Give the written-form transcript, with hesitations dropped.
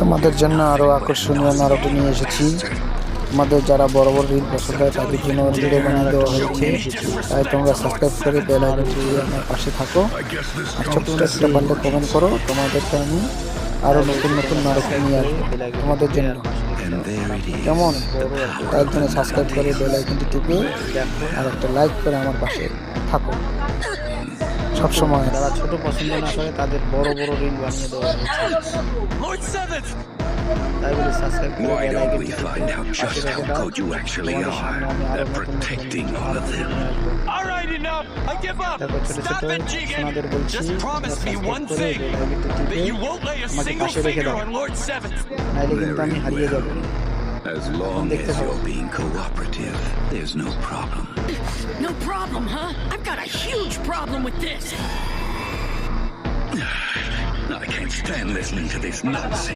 তোমাদের জন্য আরও আকর্ষণীয় নাটক নিয়ে এসেছি। তোমাদের যারা বড় বড় রিল পছন্দ হয় তাদের জন্য ভিডিও বানিয়ে দেওয়া হয়েছে, তাই তোমরা সাবস্ক্রাইব করে বেল আইকনটি দিয়ে আমার পাশে থাকো আর ছোট্ট একটা পারলে কমেন্ট করো। তোমাদেরকে আমি আরও নতুন নতুন নাটক নিয়ে আসবো তোমাদের জন্য, কেমন? তার জন্য সাবস্ক্রাইব করে বেল আইকনটি টিপে আর একটা লাইক করে আমার পাশে থাকো সবসময়। যারা ছোট পছন্দ না করে তাদের বড় বড় রিল বানিয়ে দেওয়া হয়েছে, তাই বলে সাবস্ক্রাইব করে বেল আইকনটি টিপে পাশে রেখে দাও। তোমাদের সামনে আমি আরো নতুন নতুন দেখো ছোট ছোট সোনাদের বলছি, সাবস্ক্রাইব করে বেল আইকনটি টিপে আমাকে পাশে রেখে দাও, নাইলে কিন্তু আমি হারিয়ে যাবো। As long as you're being cooperative, there's no problem. No problem, huh? I've got a huge problem with this. I can't stand listening to this nonsense.